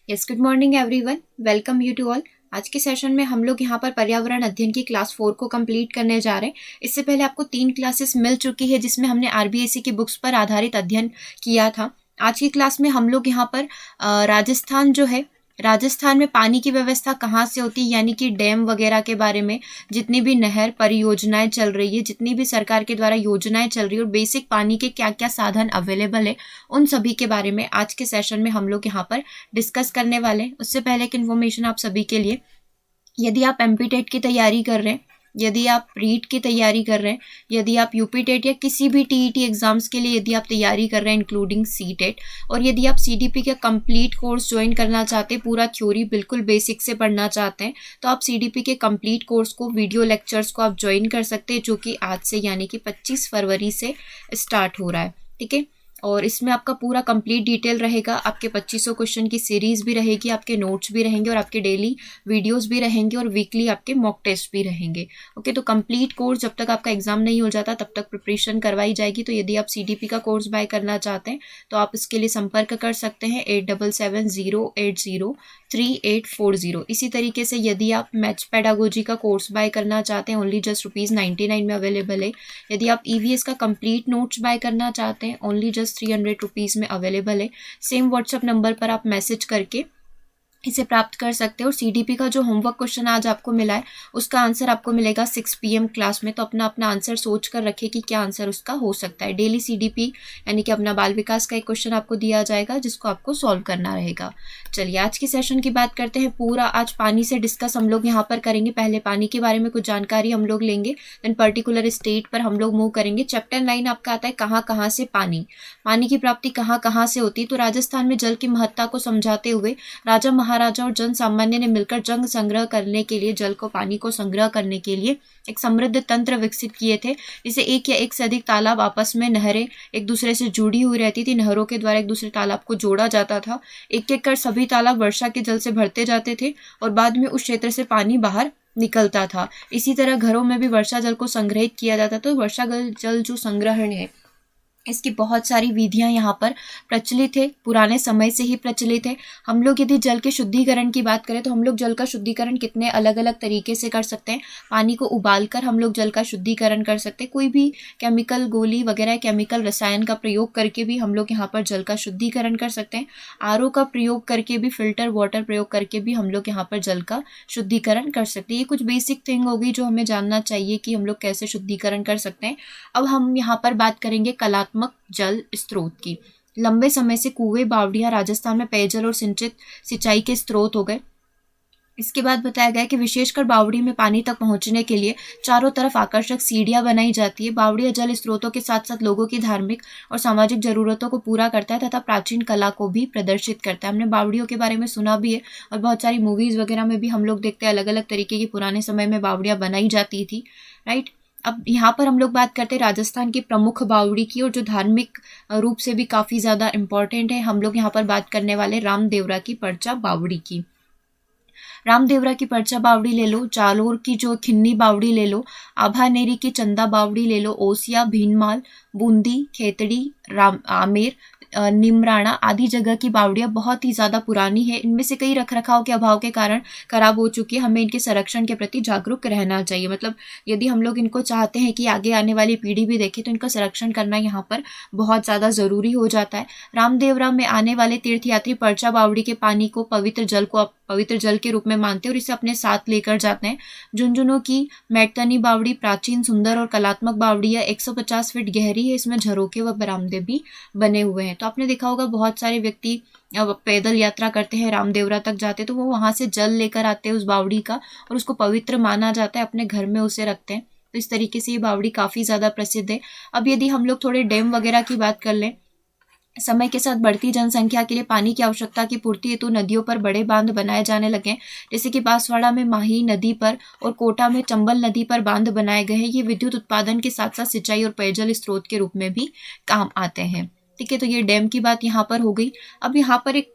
Yes, good morning everyone, welcome you to all. आज के session में हम लोग यहाँ पर पर्यावरण अध्ययन की क्लास 4 को कंप्लीट करने जा रहे हैं। इससे पहले आपको 3 क्लासेस मिल चुकी है जिसमें हमने आरबीएससी की बुक्स पर आधारित अध्ययन किया था। आज की क्लास में हम लोग यहाँ पर राजस्थान में पानी की व्यवस्था कहाँ से होती है, यानी कि डैम वगैरह के बारे में, जितनी भी नहर परियोजनाएं चल रही है, जितनी भी सरकार के द्वारा योजनाएं चल रही है और बेसिक पानी के क्या क्या साधन अवेलेबल है, उन सभी के बारे में आज के सेशन में हम लोग यहाँ पर डिस्कस करने वाले हैं। उससे पहले एक इन्फॉर्मेशन आप सभी के लिए, यदि आप एमपी टेट की तैयारी कर रहे हैं, यदि आप रीट की तैयारी कर रहे हैं, यदि आप यूपी टेट या किसी भी टीईटी एग्जाम्स के लिए यदि आप तैयारी कर रहे हैं इंक्लूडिंग सी टेट, और यदि आप सीडीपी का कंप्लीट कोर्स ज्वाइन करना चाहते हैं, पूरा थ्योरी बिल्कुल बेसिक से पढ़ना चाहते हैं, तो आप सीडीपी के कंप्लीट कोर्स को, वीडियो लेक्चर्स को आप ज्वाइन कर सकते हैं, जो कि आज से यानी कि 25 फरवरी से स्टार्ट हो रहा है। ठीक है, और इसमें आपका पूरा कंप्लीट डिटेल रहेगा, आपके 2500 क्वेश्चन की सीरीज भी रहेगी, आपके नोट्स भी रहेंगे और आपके डेली वीडियोस भी रहेंगे और वीकली आपके मॉक टेस्ट भी रहेंगे। ओके, तो कंप्लीट कोर्स जब तक आपका एग्जाम नहीं हो जाता तब तक प्रिपरेशन करवाई जाएगी। तो यदि आप सीडीपी का कोर्स बाय करना चाहते हैं तो आप इसके लिए संपर्क कर सकते हैं 8770803840। इसी तरीके से यदि आप मैथ्स पेडागोजी का कोर्स बाय करना चाहते हैं, ओनली जस्ट ₹99 में अवेलेबल है। यदि आप ईवीएस का कंप्लीट नोट्स बाय करना चाहते हैं, ओनली जस्ट ₹300 में अवेलेबल है। सेम व्हाट्सएप नंबर पर आप मैसेज करके इसे प्राप्त कर सकते हो। और सीडीपी का जो होमवर्क क्वेश्चन आज आपको मिला है उसका आंसर आपको मिलेगा 6 PM क्लास में, तो अपना अपना आंसर सोच कर रखिए कि क्या आंसर उसका हो सकता है। डेली सीडीपी यानी कि अपना बाल विकास का एक क्वेश्चन आपको दिया जाएगा जिसको आपको सॉल्व करना रहेगा। चलिए आज की सेशन की बात करते हैं। पूरा आज पानी से डिस्कस हम लोग यहाँ पर करेंगे। पहले पानी के बारे में कुछ जानकारी हम लोग लेंगे, देन पर्टिकुलर स्टेट पर हम लोग मूव करेंगे। चैप्टर 9 आपका आता है कहाँ कहाँ से पानी की प्राप्ति कहाँ कहाँ से होती है। तो राजस्थान में जल की महत्ता को समझाते हुए राजा महाराजा और जन सामान्य ने मिलकर जल संग्रह करने के लिए, जल को, पानी को संग्रह करने के लिए एक समृद्ध तंत्र विकसित किए थे, जिसे एक या एक से अधिक तालाब, आपस में नहरें एक दूसरे से जुड़ी हुई रहती थी। नहरों के द्वारा एक दूसरे तालाब को जोड़ा जाता था। एक एक कर सभी तालाब वर्षा के जल से भरते जाते थे और बाद में उस क्षेत्र से पानी बाहर निकलता था। इसी तरह घरों में भी वर्षा जल को संग्रहित किया जाता था। तो वर्षा जल जो संग्रहण है, इसकी बहुत सारी विधियां यहाँ पर प्रचलित है, पुराने समय से ही प्रचलित है। हम लोग यदि जल के शुद्धिकरण की बात करें तो हम लोग जल का शुद्धिकरण कितने अलग अलग तरीके से कर सकते हैं। पानी को उबालकर हम लोग जल का शुद्धिकरण कर सकते हैं। कोई भी केमिकल गोली वगैरह, केमिकल रसायन का प्रयोग करके भी हम लोग यहाँ पर जल का शुद्धिकरण कर सकते हैं। आरओ का प्रयोग करके भी, फिल्टर वाटर प्रयोग करके भी हम लोग यहाँ पर जल का शुद्धिकरण कर सकते हैं। ये कुछ बेसिक थिंग होगी जो हमें जानना चाहिए कि हम लोग कैसे शुद्धिकरण कर सकते हैं। अब हम यहाँ पर बात करेंगे कलात्मक जल स्रोत की। लंबे समय से कुएं, बावड़ियां राजस्थान में पेयजल और सिंचाई के स्रोत हो गए। इसके बाद बताया गया कि विशेषकर बावड़ी में पानी तक पहुंचने के लिए चारों तरफ आकर्षक सीढ़ियां बनाई जाती है। बावड़िया जल स्रोतों के साथ साथ लोगों की धार्मिक और सामाजिक जरूरतों को पूरा करता है तथा प्राचीन कला को भी प्रदर्शित करता है। हमने बावड़ियों के बारे में सुना भी है और बहुत सारी मूवीज वगैरह में भी हम लोग देखते हैं अलग अलग तरीके की पुराने समय में बावड़ियां बनाई जाती थी, राइट। अब यहाँ पर हम लोग बात करते हैं राजस्थान की प्रमुख बावड़ी की, और जो धार्मिक रूप से भी काफ़ी ज़्यादा इम्पोर्टेंट है। हम लोग यहाँ पर बात करने वाले रामदेवरा की परचा बावड़ी की। रामदेवरा की परचा बावड़ी ले लो, जालोर की जो खिन्नी बावड़ी ले लो, आभानेरी की चंदा बावड़ी ले लो, ओसिया, भीनमाल, बूंदी, खेतड़ी, आमेर, निमराना आदि जगह की बावड़ियाँ बहुत ही ज़्यादा पुरानी है। इनमें से कई रखरखाव के अभाव के कारण खराब हो चुकी है। हमें इनके संरक्षण के प्रति जागरूक रहना चाहिए। मतलब यदि हम लोग इनको चाहते हैं कि आगे आने वाली पीढ़ी भी देखे तो इनका संरक्षण करना यहाँ पर बहुत ज़्यादा ज़रूरी हो जाता है। रामदेवरा में आने वाले तीर्थयात्री परचा बावड़ी के पानी को, पवित्र जल के रूप में मानते हैं और इसे अपने साथ लेकर जाते हैं। झुंझुनू की मैटतनी बावड़ी प्राचीन, सुंदर और कलात्मक बावड़ी है। 150 फीट गहरी है। इसमें झरोखे व बरामदे भी बने हुए हैं। तो आपने देखा होगा बहुत सारे व्यक्ति पैदल यात्रा करते हैं, रामदेवरा तक जाते, तो वो वहां से जल लेकर आते हैं उस बावड़ी का और उसको पवित्र माना जाता है, अपने घर में उसे रखते हैं। तो इस तरीके से ये बावड़ी काफी ज्यादा प्रसिद्ध है। अब यदि हम लोग थोड़े डैम वगैरह की बात कर लें, समय के साथ बढ़ती जनसंख्या के लिए पानी की आवश्यकता की पूर्ति हेतु नदियों पर बड़े बांध बनाए जाने लगे, जैसे कि बांसवाड़ा में माही नदी पर और कोटा में चंबल नदी पर बांध बनाए गए हैं। ये विद्युत उत्पादन के साथ साथ सिंचाई और पेयजल स्रोत के रूप में भी काम आते हैं। ठीक है, तो ये डैम की बात यहाँ पर हो गई। अब यहाँ पर एक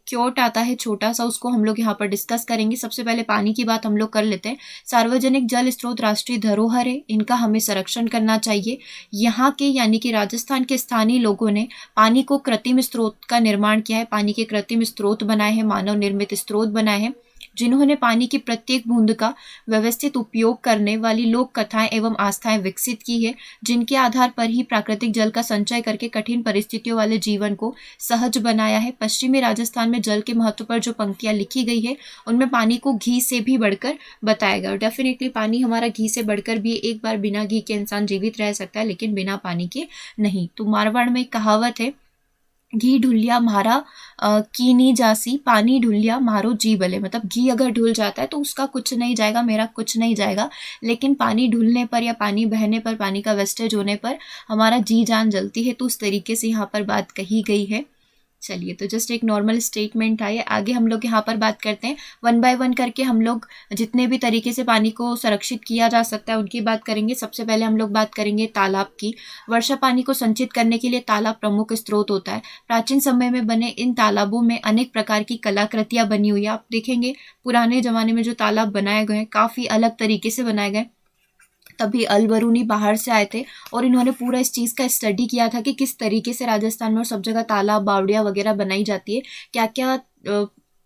क्योट आता है छोटा सा, उसको हम लोग यहाँ पर डिस्कस करेंगे। सबसे पहले पानी की बात हम लोग कर लेते हैं। सार्वजनिक जल स्रोत राष्ट्रीय धरोहर है, इनका हमें संरक्षण करना चाहिए। यहाँ के यानी कि राजस्थान के स्थानीय लोगों ने पानी को कृत्रिम स्रोत का निर्माण किया है, पानी के कृत्रिम स्रोत बनाए हैं, मानव निर्मित स्रोत बनाए हैं, जिन्होंने पानी की प्रत्येक बूंद का व्यवस्थित उपयोग करने वाली लोक कथाएं एवं आस्थाएं विकसित की है, जिनके आधार पर ही प्राकृतिक जल का संचय करके कठिन परिस्थितियों वाले जीवन को सहज बनाया है। पश्चिमी राजस्थान में जल के महत्व पर जो पंक्तियां लिखी गई है, उनमें पानी को घी से भी बढ़कर बताया गया। और डेफिनेटली पानी हमारा घी से बढ़कर भी, एक बार बिना घी के इंसान जीवित रह सकता है, लेकिन बिना पानी के नहीं। तो मारवाड़ में एक कहावत है, घी ढुलिया म्हारा की नी जासी, पानी ढुलिया म्हारो जी भले। मतलब घी अगर ढुल जाता है तो उसका कुछ नहीं जाएगा, मेरा कुछ नहीं जाएगा, लेकिन पानी ढुलने पर या पानी बहने पर, पानी का वेस्टेज होने पर हमारा जी जान जलती है। तो उस तरीके से यहाँ पर बात कही गई है। चलिए, तो जस्ट एक नॉर्मल स्टेटमेंट था ये। आगे हम लोग यहाँ पर बात करते हैं, वन बाय वन करके हम लोग जितने भी तरीके से पानी को संरक्षित किया जा सकता है उनकी बात करेंगे। सबसे पहले हम लोग बात करेंगे तालाब की। वर्षा पानी को संचित करने के लिए तालाब प्रमुख स्रोत होता है। प्राचीन समय में बने इन तालाबों में अनेक प्रकार की कलाकृतियां बनी हुई है। आप देखेंगे पुराने जमाने में जो तालाब बनाए गए हैं काफ़ी अलग तरीके से बनाए गए। तभी अलबरूनी बाहर से आए थे और इन्होंने पूरा इस चीज़ का स्टडी किया था कि किस तरीके से राजस्थान में और सब जगह तालाब, बावड़ियाँ वगैरह बनाई जाती है, क्या क्या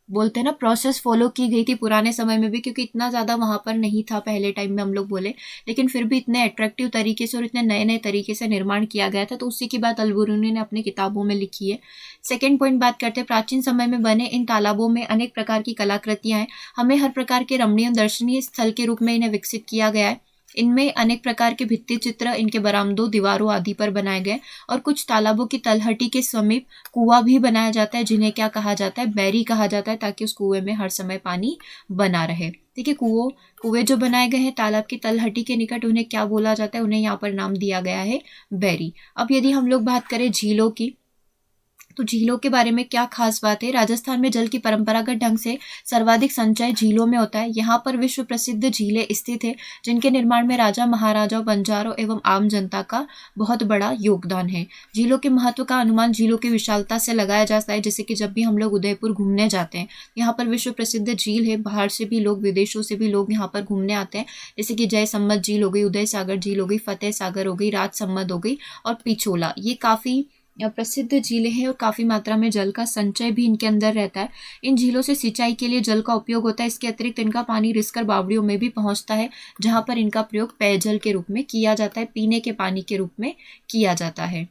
बोलते हैं ना प्रोसेस फॉलो की गई थी पुराने समय में भी, क्योंकि इतना ज़्यादा वहाँ पर नहीं था पहले टाइम में हम लोग बोले, लेकिन फिर भी इतने अट्रैक्टिव तरीके से और इतने नए नए तरीके से निर्माण किया गया था। तो उसी की बात अलबरूनी ने अपनी किताबों में लिखी है। सेकेंड पॉइंट बात करते हैं, प्राचीन समय में बने इन तालाबों में अनेक प्रकार की कलाकृतियाँ हैं। हमें हर प्रकार के रमणीय दर्शनीय स्थल के रूप में इन्हें विकसित किया गया है। इनमें अनेक प्रकार के भित्ति चित्र इनके बरामदों, दीवारों आदि पर बनाए गए, और कुछ तालाबों की तलहटी के समीप कुआं भी बनाया जाता है, जिन्हें क्या कहा जाता है, बैरी कहा जाता है, ताकि उस कुएं में हर समय पानी बना रहे। ठीक है, कुएं जो बनाए गए हैं तालाब की तलहटी के निकट, उन्हें क्या बोला जाता है, उन्हें यहाँ पर नाम दिया गया है बैरी। अब यदि हम लोग बात करें झीलों की, तो झीलों के बारे में क्या खास बात है। राजस्थान में जल की परंपरागत ढंग से सर्वाधिक संचय झीलों में होता है। यहाँ पर विश्व प्रसिद्ध झीलें स्थित है, जिनके निर्माण में राजा महाराजाओं, बंजारों एवं आम जनता का बहुत बड़ा योगदान है। झीलों के महत्व का अनुमान झीलों की विशालता से लगाया जाता है। जैसे कि जब भी हम लोग उदयपुर घूमने जाते हैं, यहाँ पर विश्व प्रसिद्ध झील है, बाहर से भी लोग, विदेशों से भी लोग यहाँ पर घूमने आते हैं। जैसे कि जय सम्मत झील हो गई, उदय सागर झील हो गई, फतेह सागर हो गई, राज सम्मत हो गई और पिछोला, ये काफ़ी प्रसिद्ध झीलें हैं और काफ़ी मात्रा में जल का संचय भी इनके अंदर रहता है। इन झीलों से सिंचाई के लिए जल का उपयोग होता है। इसके अतिरिक्त इनका पानी रिसकर बावड़ियों में भी पहुंचता है, जहां पर इनका प्रयोग पेयजल के रूप में किया जाता है, पीने के पानी के रूप में किया जाता है।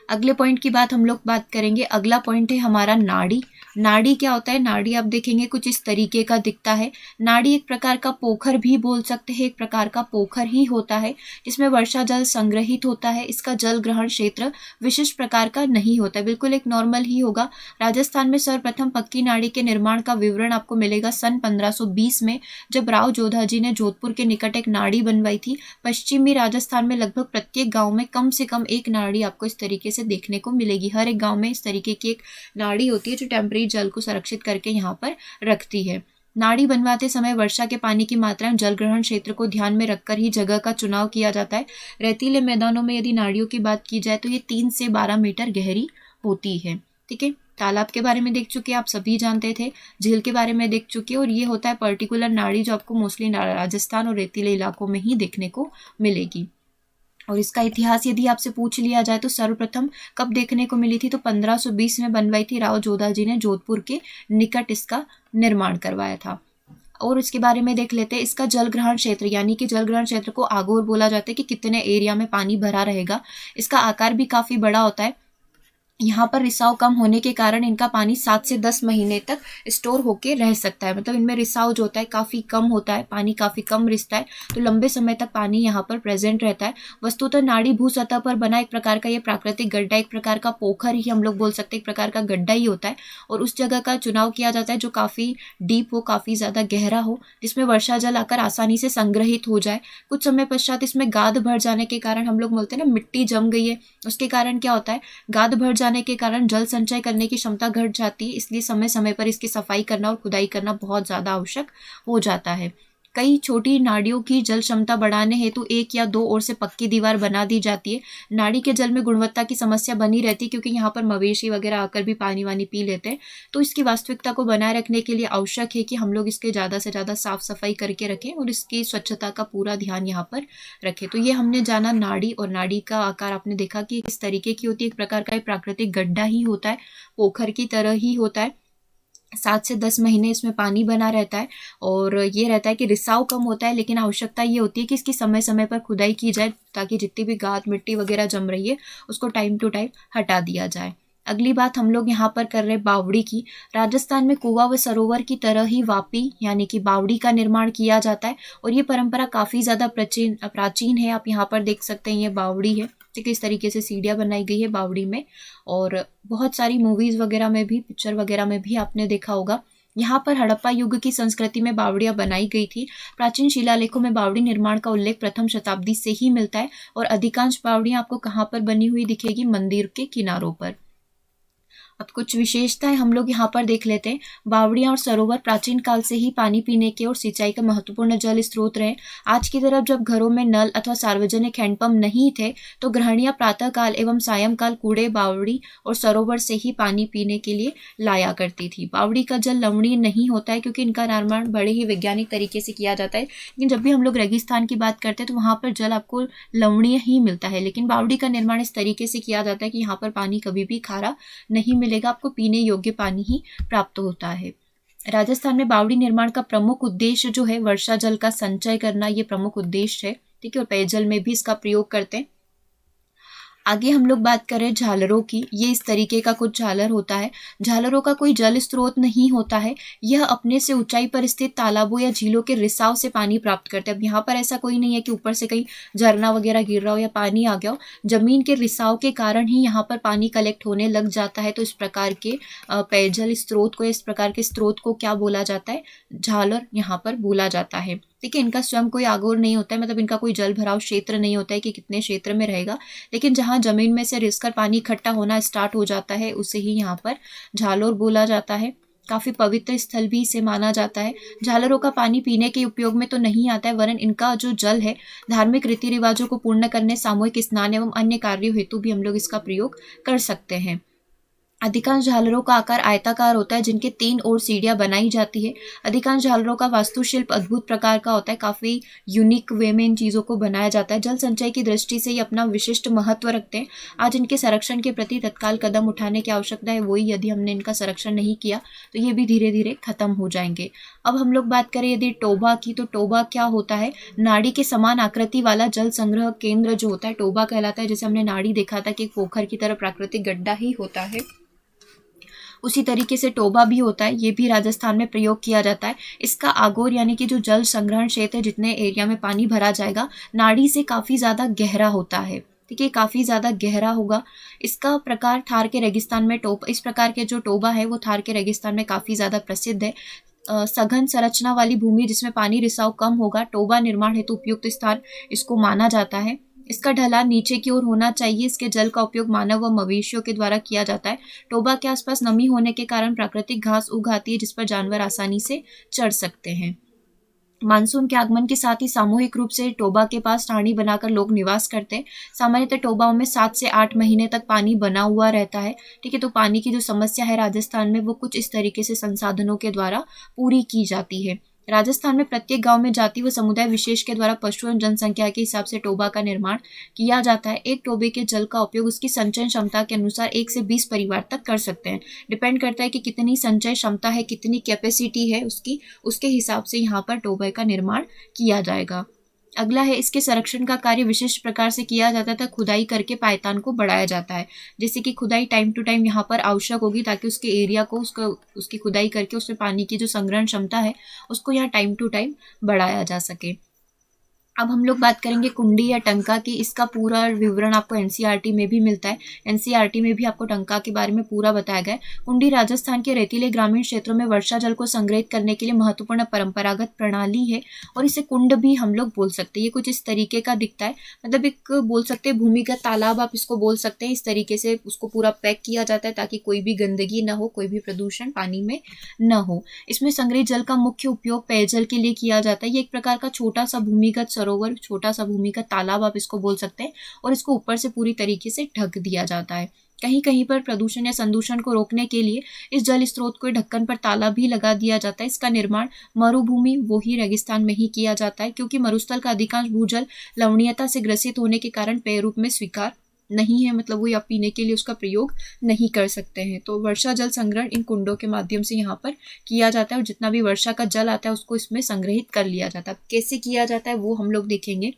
अगले पॉइंट की बात हम लोग बात करेंगे। अगला पॉइंट है हमारा नाड़ी। नाड़ी क्या होता है? नाड़ी आप देखेंगे कुछ इस तरीके का दिखता है। नाड़ी एक प्रकार का पोखर भी बोल सकते हैं, एक प्रकार का पोखर ही होता है, जिसमें वर्षा जल संग्रहित होता है। इसका जल ग्रहण क्षेत्र विशिष्ट प्रकार का नहीं होता है, बिल्कुल एक नॉर्मल ही होगा। राजस्थान में सर्वप्रथम पक्की नाड़ी के निर्माण का विवरण आपको मिलेगा सन 1520 में, जब राव जोधा जी ने जोधपुर के निकट एक नाड़ी बनवाई थी। पश्चिमी राजस्थान में लगभग प्रत्येक गाँव में कम से कम एक नाड़ी आपको इस तरीके से देखने को मिलेगी। हर एक गाँव में इस तरीके की एक नाड़ी होती है जो टेम्परेरी जल को संरक्षित करके यहाँ पर रखती है। नाड़ी बनवाते समय वर्षा के पानी की मात्रा जल ग्रहण क्षेत्र को ध्यान में रखकर ही जगह का चुनाव किया जाता है। रेतीले मैदानों में यदि नाड़ियों की बात की जाए तो ये 3 से 12 मीटर गहरी होती है। ठीक है, तालाब के बारे में देख चुके, आप सभी जानते थे। झील के बारे में देख चुके, और ये होता है पर्टिकुलर नाड़ी जो आपको मोस्टली राजस्थान और रेतीले इलाकों में ही देखने को मिलेगी। और इसका इतिहास यदि आपसे पूछ लिया जाए तो सर्वप्रथम कब देखने को मिली थी, तो 1520 में बनवाई थी। राव जोधा जी ने जोधपुर के निकट इसका निर्माण करवाया था। और इसके बारे में देख लेते हैं। इसका जल ग्रहण क्षेत्र, यानी कि जल ग्रहण क्षेत्र को आगोर बोला जाता है कि कितने एरिया में पानी भरा रहेगा। इसका आकार भी काफ़ी बड़ा होता है। यहाँ पर रिसाव कम होने के कारण इनका पानी 7 से 10 महीने तक स्टोर होके रह सकता है। मतलब इनमें रिसाव जो होता है काफ़ी कम होता है, पानी काफ़ी कम रिसता है, तो लंबे समय तक पानी यहाँ पर प्रेजेंट रहता है। वस्तुतः नाड़ी भू सतह पर बना एक प्रकार का ये प्राकृतिक गड्ढा, एक प्रकार का पोखर ही हम लोग बोल सकते हैं, एक प्रकार का गड्ढा ही होता है। और उस जगह का चुनाव किया जाता है जो काफ़ी डीप हो, काफ़ी ज़्यादा गहरा हो, जिसमें वर्षा जल आकर आसानी से संग्रहित हो जाए। कुछ समय पश्चात इसमें गाद भर जाने के कारण, हम लोग बोलते हैं ना मिट्टी जम गई है, उसके कारण क्या होता है, गाद भर जाने के कारण जल संचय करने की क्षमता घट जाती है। इसलिए समय समय पर इसकी सफाई करना और खुदाई करना बहुत ज़्यादा आवश्यक हो जाता है। कई छोटी नाड़ियों की जल क्षमता बढ़ाने हेतु 1 या 2 ओर से पक्की दीवार बना दी जाती है। नाड़ी के जल में गुणवत्ता की समस्या बनी रहती है क्योंकि यहाँ पर मवेशी वगैरह आकर भी पानी वानी पी लेते हैं। तो इसकी वास्तविकता को बनाए रखने के लिए आवश्यक है कि हम लोग इसके ज़्यादा से ज़्यादा साफ सफाई करके रखें और इसकी स्वच्छता का पूरा ध्यान यहाँ पर रखें। तो ये हमने जाना नाड़ी, और नाड़ी का आकार आपने देखा कि किस तरीके की होती है। एक प्रकार का प्राकृतिक गड्ढा ही होता है, पोखर की तरह ही होता है। 7 से 10 महीने इसमें पानी बना रहता है और ये रहता है कि रिसाव कम होता है, लेकिन आवश्यकता ये होती है कि इसकी समय समय पर खुदाई की जाए ताकि जितनी भी गाद मिट्टी वगैरह जम रही है उसको टाइम टू टाइम हटा दिया जाए। अगली बात हम लोग यहाँ पर कर रहे हैं बावड़ी की। राजस्थान में कुआं व सरोवर की तरह ही वापी यानी कि बावड़ी का निर्माण किया जाता है और ये परंपरा काफ़ी ज़्यादा प्राचीन है। आप यहाँ पर देख सकते हैं ये बावड़ी है, ठीक है। इस तरीके से सीढ़ियाँ बनाई गई है बावड़ी में, और बहुत सारी मूवीज़ वगैरह में भी, पिक्चर वगैरह में भी आपने देखा होगा। यहाँ पर हड़प्पा युग की संस्कृति में बावड़ियाँ बनाई गई थी। प्राचीन शिलालेखों में बावड़ी निर्माण का उल्लेख प्रथम शताब्दी से ही मिलता है और अधिकांश बावड़ियाँ आपको कहाँ पर बनी हुई दिखेगी? मंदिर के किनारों पर। अब कुछ विशेषताएं हम लोग यहाँ पर देख लेते हैं। बावड़ियाँ और सरोवर प्राचीन काल से ही पानी पीने के और सिंचाई का महत्वपूर्ण जल स्रोत रहे। आज की तरफ जब घरों में नल अथवा सार्वजनिक हैंडपंप नहीं थे तो गृहणियाँ प्रातः काल एवं सायंकाल कूड़े, बावड़ी और सरोवर से ही पानी पीने के लिए लाया करती थी। बावड़ी का जल लवणीय नहीं होता है क्योंकि इनका निर्माण बड़े ही वैज्ञानिक तरीके से किया जाता है। लेकिन जब भी हम लोग रेगिस्तान की बात करते हैं तो वहाँ पर जल आपको लवणीय ही मिलता है, लेकिन बावड़ी का निर्माण इस तरीके से किया जाता है कि यहाँ पर पानी कभी भी खारा नहीं मिलेगा, आपको पीने योग्य पानी ही प्राप्त होता है। राजस्थान में बावड़ी निर्माण का प्रमुख उद्देश्य जो है वर्षा जल का संचय करना, ये प्रमुख उद्देश्य है, ठीक है। और पेयजल में भी इसका प्रयोग करते हैं। आगे हम लोग बात करें झालरों की। ये इस तरीके का कुछ झालर होता है। झालरों का कोई जल स्रोत नहीं होता है, यह अपने से ऊंचाई पर स्थित तालाबों या झीलों के रिसाव से पानी प्राप्त करते हैं। अब यहाँ पर ऐसा कोई नहीं है कि ऊपर से कहीं झरना वगैरह गिर रहा हो या पानी आ गया हो, जमीन के रिसाव के कारण ही यहाँ पर पानी कलेक्ट होने लग जाता है। तो इस प्रकार के पेयजल स्रोत को, इस प्रकार के स्रोत को क्या बोला जाता है? झालर यहाँ पर बोला जाता है, ठीक है। इनका स्वयं कोई आगोर नहीं होता है, मतलब इनका कोई जल भराव क्षेत्र नहीं होता है कि कितने क्षेत्र में रहेगा, लेकिन जहाँ जमीन में से रिसकर पानी इकट्ठा होना स्टार्ट हो जाता है उसे ही यहाँ पर झालोर बोला जाता है। काफी पवित्र स्थल भी इसे माना जाता है। झालरों का पानी पीने के उपयोग में तो नहीं आता है, वरन इनका जो जल है धार्मिक रीति रिवाजों को पूर्ण करने, सामूहिक स्नान एवं अन्य कार्यों हेतु भी हम लोग इसका प्रयोग कर सकते हैं। अधिकांश झालरों का आकार आयताकार होता है जिनके 3 ओर सीढ़ियां बनाई जाती है। अधिकांश झालरों का वास्तुशिल्प अद्भुत प्रकार का होता है, काफी यूनिक वे में इन चीजों को बनाया जाता है। जल संचय की दृष्टि से ये अपना विशिष्ट महत्व रखते हैं। आज इनके संरक्षण के प्रति तत्काल कदम उठाने की आवश्यकता है, वही यदि हमने इनका संरक्षण नहीं किया तो ये भी धीरे धीरे खत्म हो जाएंगे। अब हम लोग बात करें यदि टोबा की, तो टोबा क्या होता है? नाड़ी के समान आकृति वाला जल संग्रह केंद्र जो होता है टोबा कहलाता है। जैसे हमने नाड़ी देखा था कि एक पोखर की तरह प्राकृतिक गड्ढा ही होता है, उसी तरीके से टोबा भी होता है। ये भी राजस्थान में प्रयोग किया जाता है। इसका आगोर यानी कि जो जल संग्रहण क्षेत्र है, जितने एरिया में पानी भरा जाएगा, नाड़ी से काफी ज्यादा गहरा होता है, ठीक है, काफी ज्यादा गहरा होगा। इसका प्रकार थार के रेगिस्तान में इस प्रकार के जो टोबा है वो थार के रेगिस्तान में काफी ज्यादा प्रसिद्ध है। सघन संरचना वाली भूमि जिसमें पानी रिसाव कम होगा, टोबा निर्माण हेतु उपयुक्त स्थान इसको माना जाता है। इसका ढलान नीचे की ओर होना चाहिए। इसके जल का उपयोग मानव व मवेशियों के द्वारा किया जाता है। टोबा के आसपास नमी होने के कारण प्राकृतिक घास उग आती है जिस पर जानवर आसानी से चढ़ सकते हैं। मानसून के आगमन के साथ ही सामूहिक रूप से टोबा के पास टाणी बनाकर लोग निवास करते हैं। सामान्यतः टोबाओं में 7 से 8 महीने तक पानी बना हुआ रहता है, ठीक है। तो पानी की जो समस्या है राजस्थान में वो कुछ इस तरीके से संसाधनों के द्वारा पूरी की जाती है। राजस्थान में प्रत्येक गांव में जाति व समुदाय विशेष के द्वारा पशु एवं जनसंख्या के हिसाब से टोबा का निर्माण किया जाता है। एक टोबे के जल का उपयोग उसकी संचयन क्षमता के अनुसार 1 से 20 परिवार तक कर सकते हैं। डिपेंड करता है कि कितनी संचय क्षमता है, कितनी कैपेसिटी है उसकी, उसके हिसाब से यहाँ पर टोबे का निर्माण किया जाएगा। अगला है, इसके संरक्षण का कार्य विशिष्ट प्रकार से किया जाता था। खुदाई करके पायतान को बढ़ाया जाता है। जैसे कि खुदाई टाइम टू टाइम यहाँ पर आवश्यक होगी ताकि उसके एरिया को उसकी खुदाई करके उसमें पानी की जो संग्रहण क्षमता है उसको यहाँ टाइम टू टाइम बढ़ाया जा सके। अब हम लोग बात करेंगे कुंडी या टंका की। इसका पूरा विवरण आपको एनसीईआरटी में भी मिलता है। एनसीईआरटी में भी आपको टंका के बारे में पूरा बताया गया है। कुंडी राजस्थान के रेतीले ग्रामीण क्षेत्रों में वर्षा जल को संग्रहित करने के लिए महत्वपूर्ण परंपरागत प्रणाली है, और इसे कुंड भी हम लोग बोल सकते हैं। ये कुछ इस तरीके का दिखता है, मतलब एक बोल सकते हैं भूमिगत तालाब आप इसको बोल सकते हैं। इस तरीके से उसको पूरा पैक किया जाता है ताकि कोई भी गंदगी ना हो, कोई भी प्रदूषण पानी में न हो। इसमें संग्रहित जल का मुख्य उपयोग पेयजल के लिए किया जाता है। ये एक प्रकार का छोटा सा भूमिगत सरोवर, छोटा सा भूमिगत तालाब आप इसको बोल सकते हैं, और इसको ऊपर से पूरी तरीके से ढक दिया जाता है। कहीं कहीं पर प्रदूषण या संदूषण को रोकने के लिए इस जल स्रोत को ढक्कन पर ताला भी लगा दिया जाता है। इसका निर्माण मरुभूमि वो ही रेगिस्तान में ही किया जाता है, क्योंकि मरुस्थल का अधिकांश भूजल लवणीयता से ग्रसित होने के कारण पेय रूप में स्वीकार नहीं है, मतलब वो या पीने के लिए उसका प्रयोग नहीं कर सकते हैं। तो वर्षा जल संग्रहण इन कुंडों के माध्यम से यहाँ पर किया जाता है, और जितना भी वर्षा का जल आता है उसको इसमें संग्रहित कर लिया जाता है। कैसे किया जाता है वो हम लोग देखेंगे।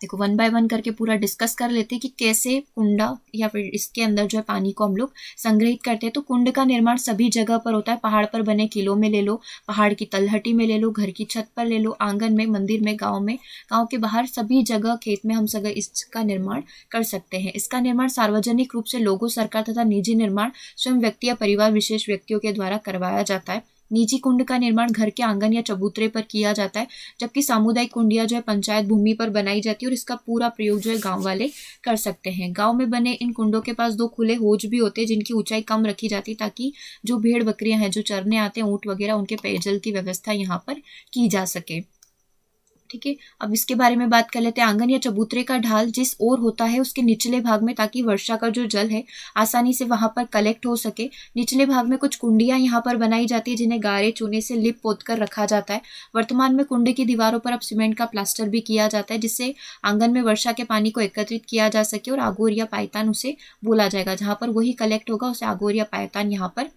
देखो, 1 बाय 1 करके पूरा डिस्कस कर लेते हैं कि कैसे कुंडा या फिर इसके अंदर जो है पानी को हम लोग संग्रहित करते हैं। तो कुंड का निर्माण सभी जगह पर होता है। पहाड़ पर बने किलों में ले लो, पहाड़ की तलहटी में ले लो, घर की छत पर ले लो, आंगन में, मंदिर में, गाँव के बाहर, सभी जगह, खेत में हम सब इसका निर्माण कर सकते हैं। इसका निर्माण सार्वजनिक रूप से लोगों, सरकार तथा निजी निर्माण स्वयं व्यक्ति या परिवार विशेष व्यक्तियों के द्वारा करवाया जाता है। निजी कुंड का निर्माण घर के आंगन या चबूतरे पर किया जाता है, जबकि सामुदायिक कुंडिया जो है पंचायत भूमि पर बनाई जाती है, और इसका पूरा प्रयोग जो है गांव वाले कर सकते हैं। गांव में बने इन कुंडों के पास 2 खुले हौज भी होते हैं, जिनकी ऊंचाई कम रखी जाती है, ताकि जो भेड़ बकरियां हैं जो चरने आते हैं, ऊंट वगैरह, उनके पेयजल की व्यवस्था यहाँ पर की जा सके। ठीक है, अब इसके बारे में बात कर लेते हैं। आंगन या चबूतरे का ढाल जिस ओर होता है उसके निचले भाग में, ताकि वर्षा का जो जल है आसानी से वहां पर कलेक्ट हो सके। निचले भाग में कुछ कुंडियां यहाँ पर बनाई जाती है, जिन्हें गारे चूने से लिप पोत कर रखा जाता है। वर्तमान में कुंड की दीवारों पर अब सीमेंट का प्लास्टर भी किया जाता है, जिससे आंगन में वर्षा के पानी को एकत्रित किया जा सके, और आगोर या पायतान उसे बोला जाएगा। जहाँ पर वही कलेक्ट होगा उसे आगोर या पायतान यहाँ पर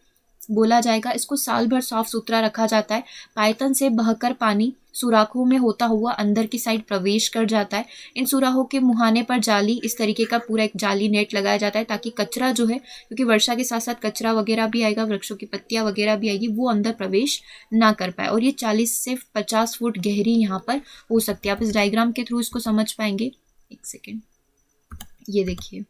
बोला जाएगा। इसको साल भर साफ सुथरा रखा जाता है। पायतन से बहकर पानी सुराखों में होता हुआ अंदर की साइड प्रवेश कर जाता है। इन सुराखों के मुहाने पर जाली, इस तरीके का पूरा एक जाली नेट लगाया जाता है, ताकि कचरा जो है, क्योंकि वर्षा के साथ साथ कचरा वगैरह भी आएगा, वृक्षों की पत्तियां वगैरह भी आएगी, वो अंदर प्रवेश ना कर पाए। और ये 40 से 50 फुट गहरी यहाँ पर हो सकती है। आप इस डायग्राम के थ्रू इसको समझ पाएंगे। एक सेकेंड, ये देखिए,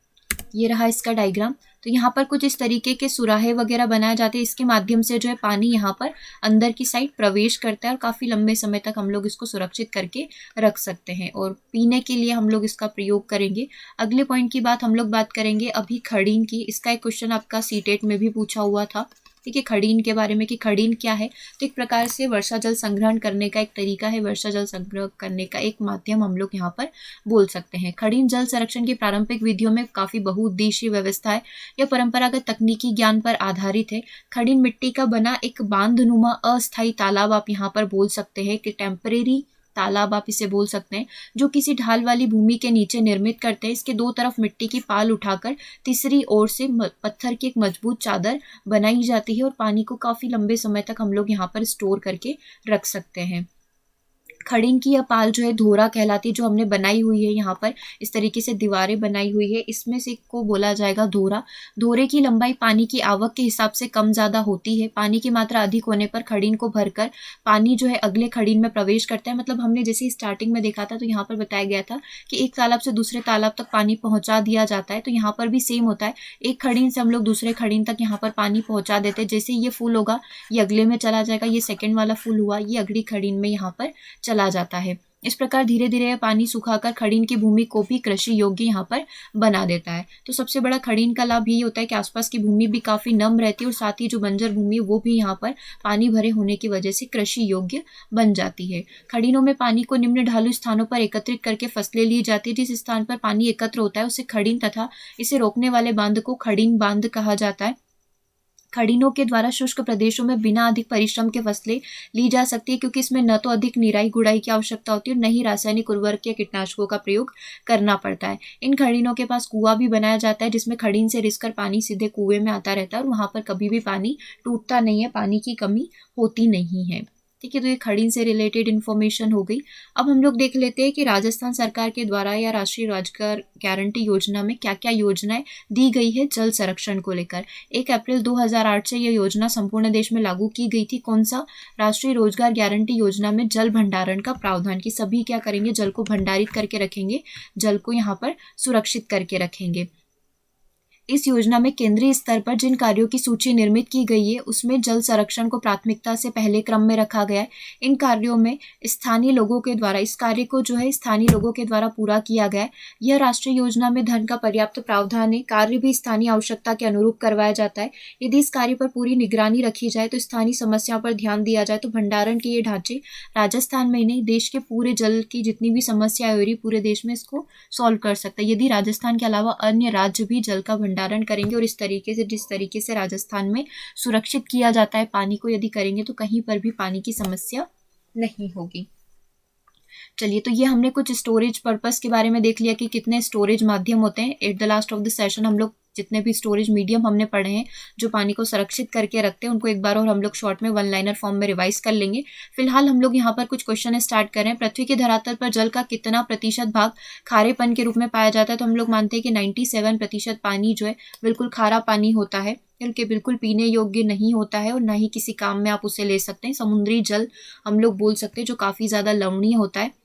ये रहा इसका डायग्राम। तो यहाँ पर कुछ इस तरीके के सुराहे वगैरह बनाए जाते हैं। इसके माध्यम से जो है पानी यहाँ पर अंदर की साइड प्रवेश करता है, और काफ़ी लंबे समय तक हम लोग इसको सुरक्षित करके रख सकते हैं, और पीने के लिए हम लोग इसका प्रयोग करेंगे। अगले पॉइंट की बात हम लोग बात करेंगे अभी खड़ीन की। इसका एक क्वेश्चन आपका सीटेट में भी पूछा हुआ था। ठीक है, खड़ीन के बारे में कि खड़ीन क्या है। तो एक प्रकार से वर्षा जल संग्रहण करने का एक तरीका है, वर्षा जल संग्रह करने का एक माध्यम हम लोग यहाँ पर बोल सकते हैं। खड़ीन जल संरक्षण की पारंपरिक विधियों में काफ़ी बहुउद्देशीय व्यवस्था है। यह परंपरागत तकनीकी ज्ञान पर आधारित है। खड़ीन मिट्टी का बना एक बांधनुमा अस्थायी तालाब आप यहाँ पर बोल सकते हैं, कि टेम्परेरी तालाब आप इसे बोल सकते हैं, जो किसी ढाल वाली भूमि के नीचे निर्मित करते हैं। इसके 2 तरफ मिट्टी की पाल उठाकर तीसरी ओर से पत्थर की एक मजबूत चादर बनाई जाती है, और पानी को काफी लंबे समय तक हम लोग यहाँ पर स्टोर करके रख सकते हैं। खड़ीन की यह पाल जो है धोरा कहलाती है, जो हमने बनाई हुई है यहाँ पर इस तरीके से दीवारें बनाई हुई है, इसमें से को बोला जाएगा धोरा। धोरे की लंबाई पानी की आवक के हिसाब से कम ज़्यादा होती है। पानी की मात्रा अधिक होने पर खड़ीन को भरकर पानी जो है अगले खड़ीन में प्रवेश करता है। मतलब हमने जैसे स्टार्टिंग में देखा था, तो यहाँ पर बताया गया था कि एक तालाब से दूसरे तालाब तक पानी पहुँचा दिया जाता है। तो यहाँ पर भी सेम होता है, एक खड़ीन से हम लोग दूसरे खड़ीन तक यहाँ पर पानी पहुँचा देते हैं। जैसे ये फुल होगा ये अगले में चला जाएगा, ये सेकेंड वाला फुल हुआ ये अगली खड़ीन में यहाँ पर चला जाता है। इस प्रकार धीरे धीरे यह पानी सुखाकर खड़ीन की भूमि को भी कृषि योग्य यहाँ पर बना देता है। तो सबसे बड़ा खड़ीन का लाभ यही होता है कि आसपास की भूमि भी काफी नम रहती है, और साथ ही जो बंजर भूमि है वो भी यहाँ पर पानी भरे होने की वजह से कृषि योग्य बन जाती है। खड़ीनों में पानी को निम्न ढालू स्थानों पर एकत्रित करके फसलें ली जाती है। जिस स्थान पर पानी एकत्र होता है उसे खड़ीन तथा इसे रोकने वाले बांध को खड़ीन बांध कहा जाता है। खड़ीनों के द्वारा शुष्क प्रदेशों में बिना अधिक परिश्रम के फसलें ली जा सकती है, क्योंकि इसमें न तो अधिक निराई गुड़ाई की आवश्यकता होती है और न ही रासायनिक उर्वरक या कीटनाशकों का प्रयोग करना पड़ता है। इन खड़ीनों के पास कुआं भी बनाया जाता है, जिसमें खड़ीन से रिसकर पानी सीधे कुएं में आता रहता है, और वहां पर कभी भी पानी टूटता नहीं है, पानी की कमी होती नहीं है। ठीक है, तो ये खड़ीन से रिलेटेड इन्फॉर्मेशन हो गई। अब हम लोग देख लेते हैं कि राजस्थान सरकार के द्वारा या राष्ट्रीय रोजगार गारंटी योजना में क्या क्या योजनाएं दी गई है जल संरक्षण को लेकर। 1 अप्रैल 2008 से यह योजना संपूर्ण देश में लागू की गई थी। कौन सा? राष्ट्रीय रोजगार गारंटी योजना में जल भंडारण का प्रावधान, कि सभी क्या करेंगे, जल को भंडारित करके रखेंगे, जल को यहाँ पर सुरक्षित करके रखेंगे। इस योजना में केंद्रीय स्तर पर जिन कार्यों की सूची निर्मित की गई है उसमें जल संरक्षण को प्राथमिकता से पहले क्रम में रखा गया है। इन कार्यों में स्थानीय लोगों के द्वारा, इस कार्य को जो है स्थानीय लोगों के द्वारा पूरा किया गया है। यह राष्ट्रीय योजना में धन का पर्याप्त प्रावधान है। कार्य भी स्थानीय आवश्यकता के अनुरूप करवाया जाता है। यदि इस कार्य पर पूरी निगरानी रखी जाए तो स्थानीय समस्याओं पर ध्यान दिया जाए तो भंडारण के ये ढांचे राजस्थान में ही नहीं, देश के पूरे जल की जितनी भी समस्याएं हो रही पूरे देश में इसको सॉल्व कर सकता है, यदि राजस्थान के अलावा अन्य राज्य भी जल का भंडारण करेंगे और इस तरीके से, जिस तरीके से राजस्थान में सुरक्षित किया जाता है पानी को, यदि करेंगे तो कहीं पर भी पानी की समस्या नहीं होगी। चलिए, तो ये हमने कुछ स्टोरेज पर्पस के बारे में देख लिया कि कितने स्टोरेज माध्यम होते हैं। At the last of the session हम लोग जितने भी स्टोरेज मीडियम हमने पढ़े हैं जो पानी को संरक्षित करके रखते हैं उनको एक बार और हम लोग शॉर्ट में वन लाइनर फॉर्म में रिवाइज कर लेंगे। फिलहाल हम लोग यहाँ पर कुछ क्वेश्चन स्टार्ट कर रहे हैं। पृथ्वी के धरातल पर जल का कितना प्रतिशत भाग खारेपन के रूप में पाया जाता है? तो हम लोग मानते हैं कि 97% पानी जो है बिल्कुल खारा पानी होता है, बल्कि बिल्कुल पीने योग्य नहीं होता है और ना ही किसी काम में आप उसे ले सकते हैं। समुद्री जल हम लोग बोल सकते हैं जो काफी ज्यादा लवणीय होता है।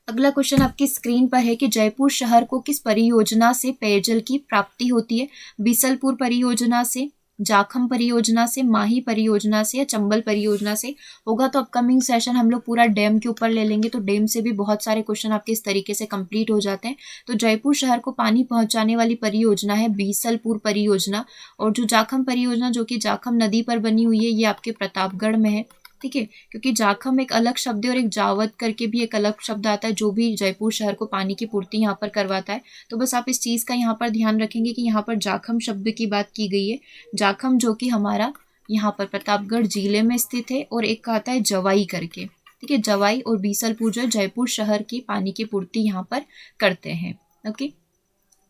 अगला क्वेश्चन आपकी स्क्रीन पर है कि जयपुर शहर को किस परियोजना से पेयजल की प्राप्ति होती है? बीसलपुर परियोजना से, जाखम परियोजना से, माही परियोजना से या चंबल परियोजना से? होगा तो अपकमिंग सेशन हम लोग पूरा डैम के ऊपर ले लेंगे, तो डैम से भी बहुत सारे क्वेश्चन आपके इस तरीके से कंप्लीट हो जाते हैं। तो जयपुर शहर को पानी पहुंचाने वाली परियोजना है बीसलपुर परियोजना, और जो जाखम परियोजना जो कि जाखम नदी पर बनी हुई है ये आपके प्रतापगढ़ में है। ठीक है, क्योंकि जाखम एक अलग शब्द है और एक जावत करके भी एक अलग शब्द आता है जो भी जयपुर शहर को पानी की पूर्ति यहाँ पर करवाता है। तो बस आप इस चीज का यहाँ पर ध्यान रखेंगे कि यहाँ पर जाखम शब्द की बात की गई है। जाखम जो कि हमारा यहाँ पर प्रतापगढ़ जिले में स्थित है, और एक आता है जवाई करके। ठीक है, जवाई और बीसलपुर जो जयपुर शहर की पानी की पूर्ति यहाँ पर करते हैं। ओके,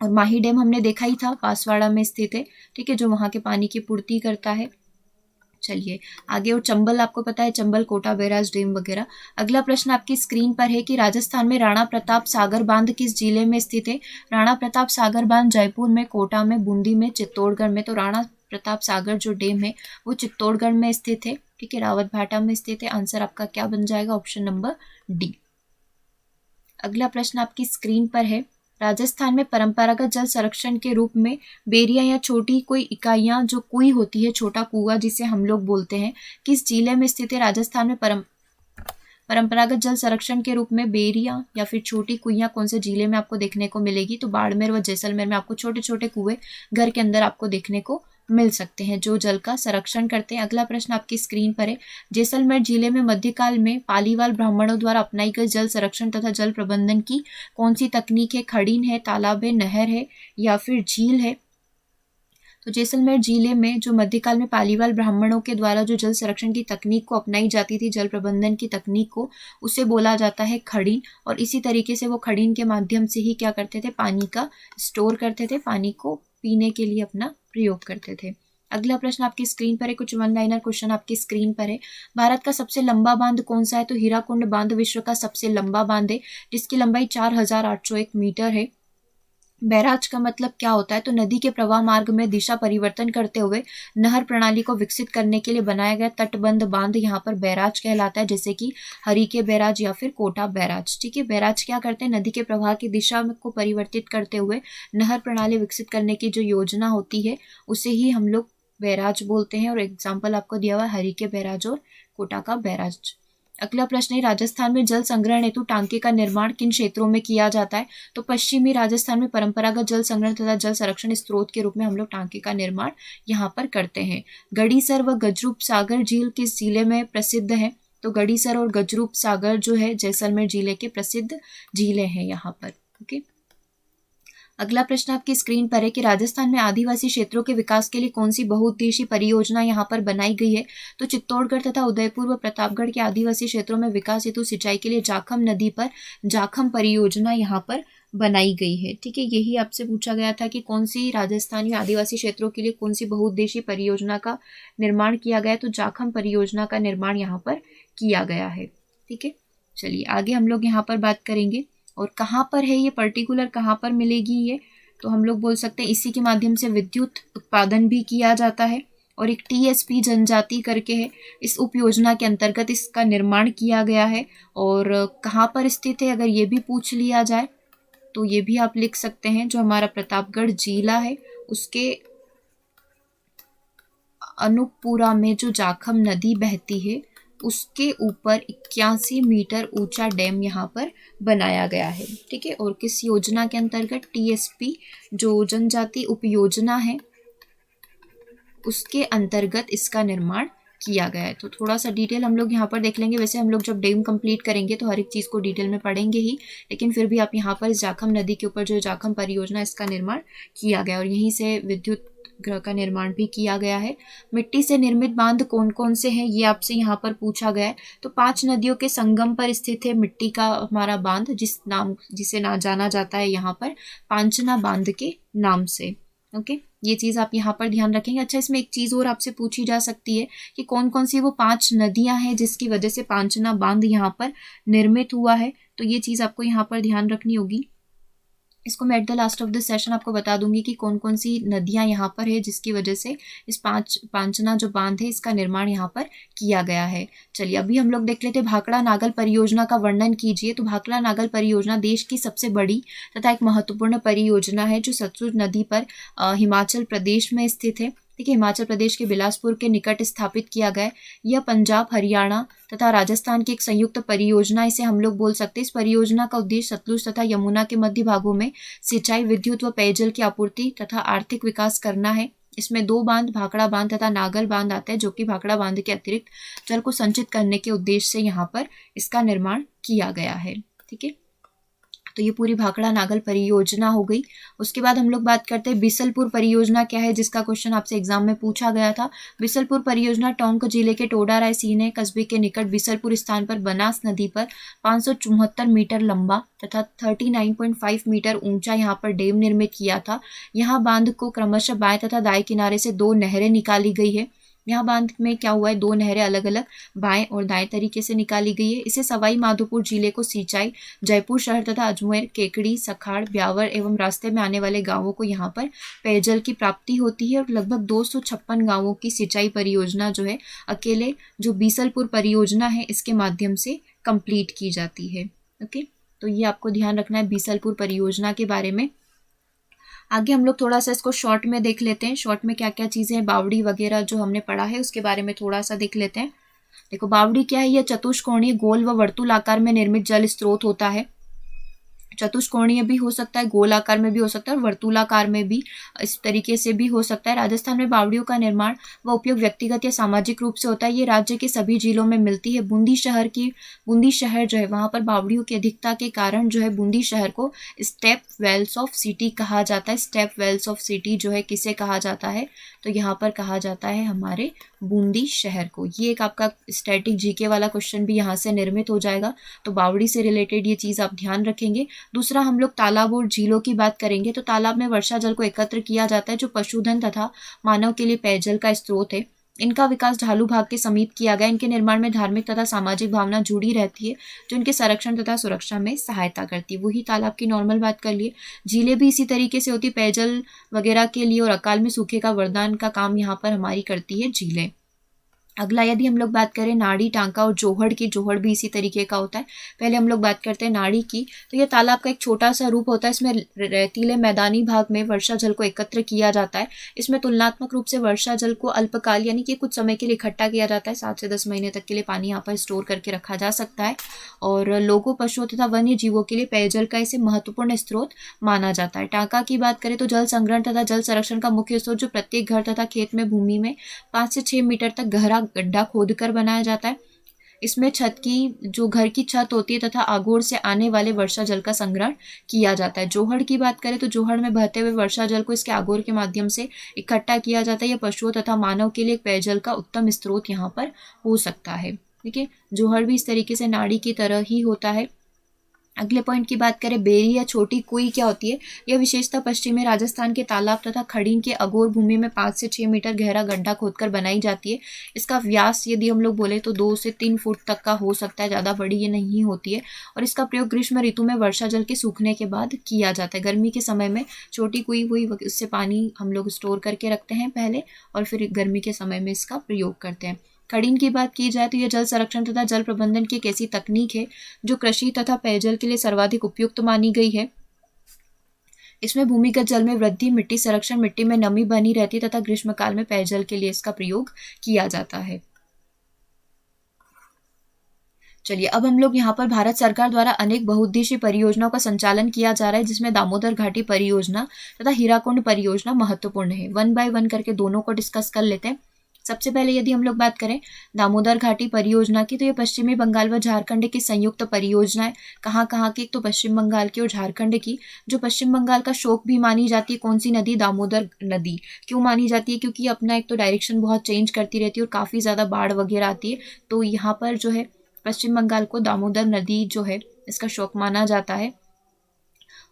और माही डैम हमने देखा ही था, बांसवाड़ा में स्थित है। ठीक है, जो वहाँ के पानी की पूर्ति करता है। चलिए आगे, और चंबल आपको पता है, चंबल कोटा बैराज डैम वगैरह। अगला प्रश्न आपकी स्क्रीन पर है कि राजस्थान में राणा प्रताप सागर बांध किस जिले में स्थित है? राणा प्रताप सागर बांध जयपुर में, कोटा में, बूंदी में, चित्तौड़गढ़ में। तो राणा प्रताप सागर जो डैम है वो चित्तौड़गढ़ में स्थित है। ठीक है, रावत भाटा में स्थित है। आंसर आपका क्या बन जाएगा? Option number D. अगला प्रश्न आपकी स्क्रीन पर है, राजस्थान में परंपरागत जल संरक्षण के रूप में बेरिया या छोटी कोई इकाइयां जो कुई होती है, छोटा कुआं जिसे हम लोग बोलते हैं, किस जिले में स्थित है? राजस्थान में परंपरागत जल संरक्षण के रूप में बेरिया या फिर छोटी कुइयां कौन से जिले में आपको देखने को मिलेगी? तो बाड़मेर व जैसलमेर में आपको छोटे छोटे कुएं घर के अंदर आपको देखने को मिल सकते हैं जो जल का संरक्षण करते हैं। अगला प्रश्न आपकी स्क्रीन पर है, जैसलमेर जिले में मध्यकाल में पालीवाल ब्राह्मणों द्वारा अपनाई गई जल संरक्षण तथा जल प्रबंधन की कौन सी तकनीक है? खड़ीन है, तालाब है, नहर है या फिर झील है? तो जैसलमेर जिले में जो मध्यकाल में पालीवाल ब्राह्मणों के द्वारा जो जल संरक्षण की तकनीक को अपनाई जाती थी, जल प्रबंधन की तकनीक को, उसे बोला जाता है खड़ीन। और इसी तरीके से वो खड़ीन के माध्यम से ही क्या करते थे? पानी का स्टोर करते थे, पानी को पीने के लिए अपना प्रयोग करते थे। अगला प्रश्न आपकी स्क्रीन पर है, कुछ वन लाइनर क्वेश्चन आपकी स्क्रीन पर है। भारत का सबसे लंबा बांध कौन सा है? तो हीराकुंड बांध विश्व का सबसे लंबा बांध है जिसकी लंबाई 4801 मीटर है। बैराज का मतलब क्या होता है? तो नदी के प्रवाह मार्ग में दिशा परिवर्तन करते हुए नहर प्रणाली को विकसित करने के लिए बनाया गया तटबंध बांध यहाँ पर बैराज कहलाता है, जैसे कि हरिके बैराज या फिर कोटा बैराज। ठीक है, बैराज क्या करते हैं? नदी के प्रवाह की दिशा को परिवर्तित करते हुए नहर प्रणाली विकसित करने की जो योजना होती है उसे ही हम लोग बैराज बोलते हैं। और एग्जाम्पल आपको दिया हुआ है हरिके बैराज और कोटा का बैराज। अगला प्रश्न है, राजस्थान में जल संग्रहण हेतु टांके का निर्माण किन क्षेत्रों में किया जाता है? तो पश्चिमी राजस्थान में परंपरागत जल संग्रहण तथा जल संरक्षण स्रोत के रूप में हम लोग टांके का निर्माण यहाँ पर करते हैं। गढ़ीसर व गजरूप सागर झील किस जिले में प्रसिद्ध है? तो गढ़ीसर और गजरूप सागर जो है जैसलमेर जिले के प्रसिद्ध झीलें हैं यहाँ पर। ओके, अगला प्रश्न आपकी स्क्रीन पर है कि राजस्थान में आदिवासी क्षेत्रों के विकास के लिए कौन सी बहुउद्देशीय परियोजना यहाँ पर बनाई गई है? तो चित्तौड़गढ़ तथा उदयपुर व प्रतापगढ़ के आदिवासी क्षेत्रों में विकास हेतु सिंचाई के लिए जाखम नदी पर जाखम परियोजना यहाँ पर बनाई गई है। ठीक है, यही आपसे पूछा गया था कि कौन सी राजस्थानी आदिवासी क्षेत्रों के लिए कौन सी बहुउद्देशीय परियोजना का निर्माण किया गया है, तो जाखम परियोजना का निर्माण यहाँ पर किया गया है। ठीक है, चलिए आगे हम लोग यहाँ पर बात करेंगे। और कहाँ पर है ये, पर्टिकुलर कहाँ पर मिलेगी ये, तो हम लोग बोल सकते हैं इसी के माध्यम से विद्युत उत्पादन भी किया जाता है। और एक टीएसपी जनजाति करके है, इस उपयोजना के अंतर्गत इसका निर्माण किया गया है। और कहाँ पर स्थित है अगर ये भी पूछ लिया जाए तो ये भी आप लिख सकते हैं, जो हमारा प्रतापगढ़ जिला है उसके अनूपपुरा में जो जाखम नदी बहती है उसके ऊपर 81 मीटर ऊंचा डैम यहाँ पर बनाया गया है। ठीक है, और किस योजना के अंतर्गत, टीएसपी जो जनजाति उपयोजना है उसके अंतर्गत इसका निर्माण किया गया है। तो थोड़ा सा डिटेल हम लोग यहाँ पर देख लेंगे। वैसे हम लोग जब डैम कंप्लीट करेंगे तो हर एक चीज़ को डिटेल में पढ़ेंगे ही, लेकिन फिर भी आप यहाँ पर जाखम नदी के ऊपर जो जाखम परियोजना इसका निर्माण किया गया और यहीं से विद्युत गृह का निर्माण भी किया गया है। मिट्टी से निर्मित बांध कौन कौन से हैं ये आपसे यहाँ पर पूछा गया है। तो 5 नदियों के संगम पर स्थित है मिट्टी का हमारा बांध, जिसे ना जाना जाता है यहाँ पर पांचना बांध के नाम से। ओके, ये चीज़ आप यहाँ पर ध्यान रखेंगे। अच्छा, इसमें एक चीज़ और आपसे पूछी जा सकती है कि कौन कौन सी वो 5 नदियाँ हैं जिसकी वजह से पांचना बांध यहाँ पर निर्मित हुआ है, तो ये चीज़ आपको यहाँ पर ध्यान रखनी होगी। इसको मैं at the last of the session आपको बता दूंगी कि कौन कौन सी नदियाँ यहाँ पर है जिसकी वजह से इस पांचना जो बांध है इसका निर्माण यहाँ पर किया गया है। चलिए अभी हम लोग देख लेते हैं भाखड़ा नागल परियोजना का वर्णन कीजिए। तो भाखड़ा नागल परियोजना देश की सबसे बड़ी तथा एक महत्वपूर्ण परियोजना है जो सतलुज नदी पर हिमाचल प्रदेश में स्थित है। ठीक है, हिमाचल प्रदेश के बिलासपुर के निकट स्थापित किया गया। यह पंजाब, हरियाणा तथा राजस्थान की एक संयुक्त परियोजना इसे हम लोग बोल सकते हैं। इस परियोजना का उद्देश्य सतलुज तथा यमुना के मध्य भागों में सिंचाई, विद्युत व पेयजल की आपूर्ति तथा आर्थिक विकास करना है। इसमें 2 बांध, भाखड़ा बांध तथा नागल बांध आते हैं, जो कि भाखड़ा बांध के अतिरिक्त जल को संचित करने के उद्देश्य से यहाँ पर इसका निर्माण किया गया है। ठीक है, तो ये पूरी भाखड़ा नागल परियोजना हो गई। उसके बाद हम लोग बात करते हैं बिसलपुर परियोजना क्या है, जिसका क्वेश्चन आपसे एग्जाम में पूछा गया था। बिसलपुर परियोजना टोंक जिले के टोडा रायसीने कस्बे के निकट बिसलपुर स्थान पर बनास नदी पर 574 मीटर लंबा तथा 39.5 मीटर ऊंचा यहाँ पर डैम निर्मित किया था। यहाँ बांध को क्रमशः बाएं तथा दाएं किनारे से 2 नहरें निकाली गई है। यहाँ बांध में क्या हुआ है, 2 नहरें अलग अलग बाएं और दाएं तरीके से निकाली गई है। इसे सवाई माधोपुर जिले को सिंचाई, जयपुर शहर तथा अजमेर, केकड़ी, सखाड़, ब्यावर एवं रास्ते में आने वाले गांवों को यहाँ पर पेयजल की प्राप्ति होती है। और लगभग 256 गांवों की सिंचाई परियोजना जो है अकेले जो बीसलपुर परियोजना है इसके माध्यम से कंप्लीट की जाती है। ओके, तो ये आपको ध्यान रखना है बीसलपुर परियोजना के बारे में। आगे हम लोग थोड़ा सा इसको शॉर्ट में देख लेते हैं। शॉर्ट में क्या क्या चीज़ें हैं, बावड़ी वगैरह जो हमने पढ़ा है उसके बारे में थोड़ा सा देख लेते हैं। देखो, बावड़ी क्या है, यह चतुष्कोणीय, गोल व वर्तुल आकार में निर्मित जल स्रोत होता है। चतुष्कोणीय भी हो सकता है, गोल आकार में भी हो सकता है और वर्तुलाकार में भी इस तरीके से भी हो सकता है। राजस्थान में बावड़ियों का निर्माण व उपयोग व्यक्तिगत या सामाजिक रूप से होता है। ये राज्य के सभी जिलों में मिलती है। बूंदी शहर जो है वहाँ पर बावड़ियों की अधिकता के कारण जो है बूंदी शहर को स्टेप वेल्स ऑफ सिटी कहा जाता है। स्टेप वेल्स ऑफ सिटी जो है किसे कहा जाता है, तो यहाँ पर कहा जाता है हमारे बूंदी शहर को। ये एक आपका स्टैटिक जीके वाला क्वेश्चन भी यहाँ से निर्मित हो जाएगा, तो बावड़ी से रिलेटेड ये चीज़ आप ध्यान रखेंगे। दूसरा, हम लोग तालाब और झीलों की बात करेंगे। तो तालाब में वर्षा जल को एकत्र किया जाता है जो पशुधन तथा मानव के लिए पेयजल का स्रोत है। इनका विकास ढालू भाग के समीप किया गया। इनके निर्माण में धार्मिक तथा सामाजिक भावना जुड़ी रहती है जो इनके संरक्षण तथा सुरक्षा में सहायता करती है। वही तालाब की नॉर्मल बात कर लिए। झीलें भी इसी तरीके से होती है, पेयजल वगैरह के लिए और अकाल में सूखे का वरदान का काम यहाँ पर हमारी करती है झीलें। अगला, यदि हम लोग बात करें नाड़ी, टांका और जोहड़ की, जोहड़ भी इसी तरीके का होता है। पहले हम लोग बात करते हैं नाड़ी की। तो यह तालाब का एक छोटा सा रूप होता है। इसमें रेतीले मैदानी भाग में वर्षा जल को एकत्र किया जाता है। इसमें तुलनात्मक रूप से वर्षा जल को अल्पकाल यानी कि कुछ समय के लिए इकट्ठा किया जाता है। 7 से 10 महीने तक के लिए पानी यहाँ पर स्टोर करके रखा जा सकता है और लोगों, पशुओं तथा वन्य जीवों के लिए पेयजल का इसे महत्वपूर्ण स्रोत माना जाता है। टांका की बात करें तो जल संग्रहण तथा जल संरक्षण का मुख्य स्रोत जो प्रत्येक घर तथा खेत में भूमि में 5 से 6 मीटर तक गहरा गड्ढा खोदकर बनाया जाता है। इसमें छत की जो घर की छत होती है तथा आगोड़ से आने वाले वर्षा जल का संग्रहण किया जाता है। जोहड़ की बात करें तो जोहड़ में बहते हुए वर्षा जल को इसके आगोड़ के माध्यम से इकट्ठा किया जाता है। यह पशुओं तथा मानव के लिए पेयजल का उत्तम स्रोत यहाँ पर हो सकता है। ठीक है, जोहड़ भी इस तरीके से नाड़ी की तरह ही होता है। अगले पॉइंट की बात करें, बेरी या छोटी कुई क्या होती है? यह विशेषता पश्चिमी राजस्थान के तालाब तथा खड़ीन के अगोर भूमि में 5 से 6 मीटर गहरा गड्ढा खोदकर बनाई जाती है। इसका व्यास यदि हम लोग बोले तो 2 से 3 फुट तक का हो सकता है, ज़्यादा बड़ी ये नहीं होती है। और इसका प्रयोग ग्रीष्म ऋतु में वर्षा जल के सूखने के बाद किया जाता है। गर्मी के समय में छोटी कुई हुई उससे पानी हम लोग स्टोर करके रखते हैं पहले, और फिर गर्मी के समय में इसका प्रयोग करते हैं। खड़ीन की बात की जाए तो यह जल संरक्षण तथा जल प्रबंधन की एक ऐसी तकनीक है जो कृषि तथा पेयजल के लिए सर्वाधिक उपयुक्त मानी गई है। इसमें भूमिगत जल में वृद्धि, मिट्टी संरक्षण, मिट्टी में नमी बनी रहती है तथा ग्रीष्मकाल में पेयजल के लिए इसका प्रयोग किया जाता है। चलिए, अब हम लोग यहाँ पर भारत सरकार द्वारा अनेक बहुउद्देशीय परियोजनाओं का संचालन किया जा रहा है, जिसमें दामोदर घाटी परियोजना तथा हीराकुंड परियोजना महत्वपूर्ण है। 1 बाय 1 करके दोनों को डिस्कस कर लेते हैं। सबसे पहले यदि हम लोग बात करें दामोदर घाटी परियोजना की, तो ये पश्चिमी बंगाल व झारखंड की संयुक्त परियोजना है। कहाँ की? एक तो पश्चिम बंगाल की और झारखंड की। जो पश्चिम बंगाल का शोक भी मानी जाती है, कौन सी नदी? दामोदर नदी। क्यों मानी जाती है? क्योंकि अपना एक तो डायरेक्शन बहुत चेंज करती रहती है और काफ़ी ज़्यादा बाढ़ वगैरह आती है, तो यहाँ पर जो है पश्चिम बंगाल को दामोदर नदी जो है इसका शोक माना जाता है।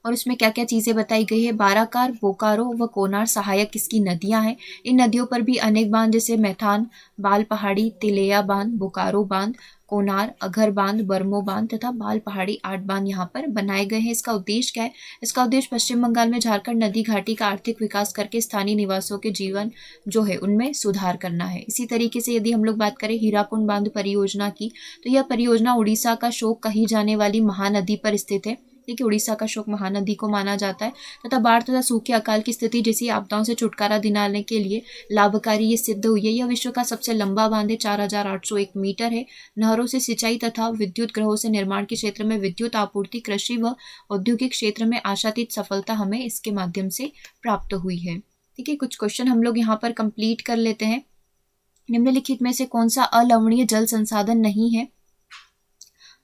और इसमें क्या क्या चीज़ें बताई गई है? बाराकार, बोकारो व कोनार सहायक इसकी नदियां हैं। इन नदियों पर भी अनेक बांध जैसे मैथान, बाल पहाड़ी, तिलेया बांध, बोकारो बांध, कोनार, अघर बांध, बर्मो बांध तथा बाल पहाड़ी 8 बांध यहाँ पर बनाए गए हैं। इसका उद्देश्य क्या है? इसका उद्देश्य पश्चिम बंगाल में झारखंड नदी घाटी का आर्थिक विकास करके स्थानीय निवासियों के जीवन जो है उनमें सुधार करना है। इसी तरीके से यदि हम लोग बात करें हीराकुंड बांध परियोजना की, तो यह परियोजना उड़ीसा का शोक कही जाने वाली महानदी पर स्थित है। देखिए, उड़ीसा का शोक महानदी को माना जाता है तथा बाढ़ तथा सूखे, अकाल की स्थिति जैसी आपदाओं से छुटकारा दिलाने के लिए लाभकारी ये सिद्ध हुई है। यह विश्व का सबसे लंबा बांध है, 4801 मीटर है। नहरों से सिंचाई तथा विद्युत ग्रहों से निर्माण के क्षेत्र में विद्युत आपूर्ति, कृषि व औद्योगिक क्षेत्र में आशातीत सफलता हमें इसके माध्यम से प्राप्त हुई है। ठीक है, कुछ क्वेश्चन हम लोग यहाँ पर कंप्लीट कर लेते हैं। निम्नलिखित में से कौन सा अलवणीय जल संसाधन नहीं है?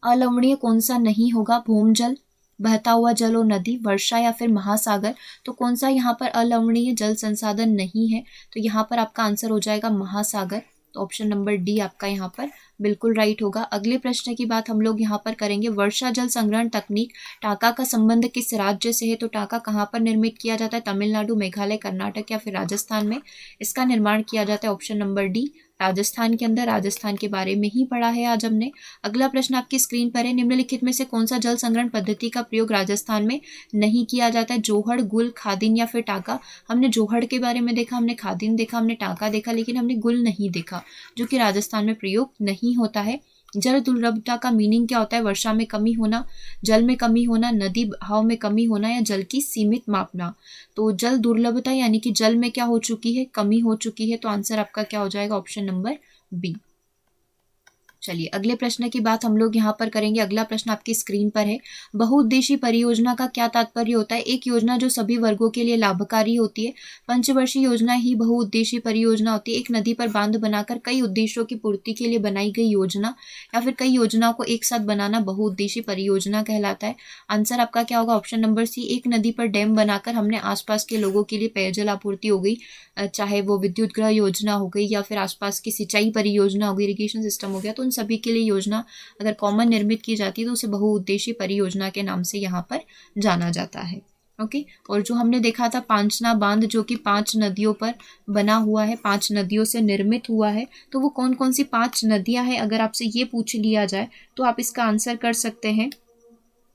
अलवणीय कौन सा नहीं होगा? भूमजल, बहता हुआ जल और नदी, वर्षा या फिर महासागर। तो कौन सा यहाँ पर अलवणीय जल संसाधन नहीं है? तो यहाँ पर आपका आंसर हो जाएगा महासागर। तो ऑप्शन नंबर डी आपका यहाँ पर बिल्कुल राइट होगा। अगले प्रश्न की बात हम लोग यहाँ पर करेंगे, वर्षा जल संग्रहण तकनीक टाका का संबंध किस राज्य से है? तो टाका कहाँ पर निर्मित किया जाता है? तमिलनाडु, मेघालय, कर्नाटक या फिर राजस्थान में इसका निर्माण किया जाता है। ऑप्शन नंबर डी राजस्थान के अंदर। राजस्थान के बारे में ही पढ़ा है आज हमने। अगला प्रश्न आपकी स्क्रीन पर है, निम्नलिखित में से कौन सा जल संग्रहण पद्धति का प्रयोग राजस्थान में नहीं किया जाता है? जोहड़, गुल, खादिन या फिर टाका। हमने जोहड़ के बारे में देखा, हमने खादिन देखा, हमने टाका देखा, लेकिन हमने गुल नहीं देखा, जो कि राजस्थान में प्रयोग नहीं होता है। जल दुर्लभता का मीनिंग क्या होता है? वर्षा में कमी होना, जल में कमी होना, नदी बहाव में कमी होना या जल की सीमित मापना। तो जल दुर्लभता यानी कि जल में क्या हो चुकी है? कमी हो चुकी है। तो आंसर आपका क्या हो जाएगा? Option number B. चलिए, अगले प्रश्न की बात हम लोग यहाँ पर करेंगे। अगला प्रश्न आपकी स्क्रीन पर है, बहुउद्देशीय परियोजना का क्या तात्पर्य होता है? एक योजना जो सभी वर्गों के लिए लाभकारी होती है। पंचवर्षीय योजना ही बहुउद्देशीय परियोजना होती है। एक नदी पर बांध बनाकर कई उद्देश्यों की पूर्ति के लिए बनाई गई योजना या फिर कई योजनाओं को एक साथ बनाना बहुउद्देशीय परियोजना कहलाता है। आंसर आपका क्या होगा? Option number C. एक नदी पर डैम बनाकर हमने आसपास के लोगों के लिए पेयजल आपूर्ति हो गई, चाहे वो विद्युत गृह योजना हो गई या फिर आसपास की सिंचाई परियोजना हो गई, इरिगेशन सिस्टम हो गया, तो उन सभी के लिए योजना अगर कॉमन निर्मित की जाती है तो उसे बहुउद्देशीय परियोजना के नाम से यहाँ पर जाना जाता है। ओके, और जो हमने देखा था पांचना बांध, जो कि 5 नदियों पर बना हुआ है, 5 नदियों से निर्मित हुआ है, तो वो कौन कौन सी 5 नदियां हैं? अगर आपसे ये पूछ लिया जाए तो आप इसका आंसर कर सकते हैं।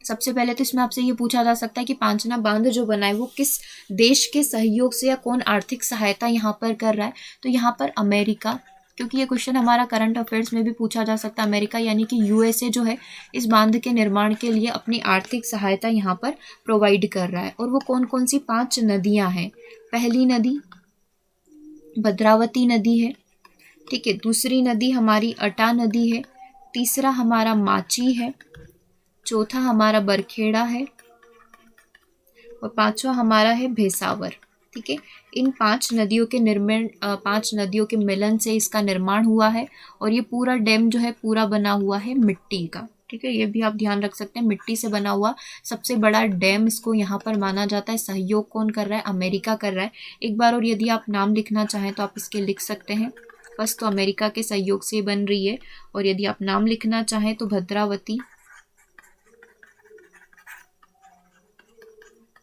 सबसे पहले तो इसमें आपसे ये पूछा जा सकता है कि पांचना बांध जो बना है वो किस देश के सहयोग से या कौन आर्थिक सहायता यहाँ पर कर रहा है? तो यहाँ पर अमेरिका, क्योंकि ये क्वेश्चन हमारा करंट अफेयर्स में भी पूछा जा सकता है। अमेरिका यानी कि यूएसए जो है इस बांध के निर्माण के लिए अपनी आर्थिक सहायता यहाँ पर प्रोवाइड कर रहा है। और वो कौन कौन सी 5 नदियाँ हैं? पहली नदी भद्रावती नदी है, ठीक है। दूसरी नदी हमारी अटा नदी है। तीसरा हमारा माची है। चौथा हमारा बरखेड़ा है और 5वां हमारा है भेसावर। ठीक है, इन 5 नदियों के निर्माण 5 नदियों के मिलन से इसका निर्माण हुआ है और ये पूरा डैम जो है पूरा बना हुआ है मिट्टी का। ठीक है, ये भी आप ध्यान रख सकते हैं, मिट्टी से बना हुआ सबसे बड़ा डैम इसको यहाँ पर माना जाता है। सहयोग कौन कर रहा है? अमेरिका कर रहा है। एक बार और यदि आप नाम लिखना चाहें तो आप इसके लिख सकते हैं। फर्स्ट तो अमेरिका के सहयोग से बन रही है और यदि आप नाम लिखना चाहें तो भद्रावती,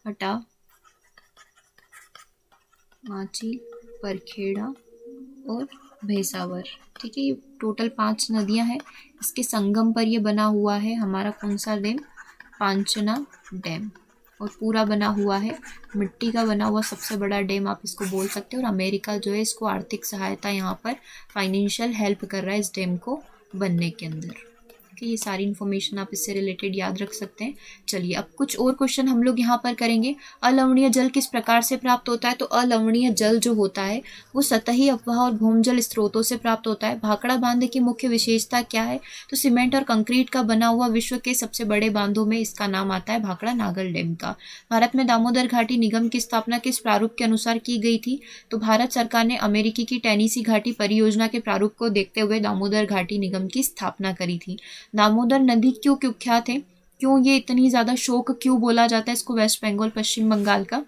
हटा, माची, परखेड़ा और भैसावर। ठीक है, ये टोटल 5 नदियां हैं। इसके संगम पर ये बना हुआ है हमारा कौन सा डैम? पांचना डैम। और पूरा बना हुआ है, मिट्टी का बना हुआ सबसे बड़ा डैम आप इसको बोल सकते हो। और अमेरिका जो है इसको आर्थिक सहायता यहाँ पर फाइनेंशियल हेल्प कर रहा है इस डैम को बनने के अंदर। ये सारी इन्फॉर्मेशन आप इससे रिलेटेड याद रख सकते हैं। चलिए अब कुछ और क्वेश्चन हम लोग यहाँ पर करेंगे। अलवणीय जल किस प्रकार से प्राप्त होता है? तो अलवणीय जल जो होता है वो सतही अफवाह और भूमजल स्रोतों से प्राप्त होता है। भाखड़ा बांध की मुख्य विशेषता क्या है? तो सीमेंट और कंक्रीट का बना हुआ विश्व के सबसे बड़े बांधों में इसका नाम आता है भाखड़ा नागल डैम का। भारत में दामोदर घाटी निगम की स्थापना किस प्रारूप के अनुसार की गई थी? तो भारत सरकार ने अमेरिकी की टेनेसी घाटी परियोजना के प्रारूप को देखते हुए दामोदर घाटी निगम की स्थापना करी थी। दामोदर नदी क्यों कुख्यात है? क्यों ये इतनी ज्यादा शोक क्यों बोला जाता है इसको वेस्ट बंगाल पश्चिम बंगाल का?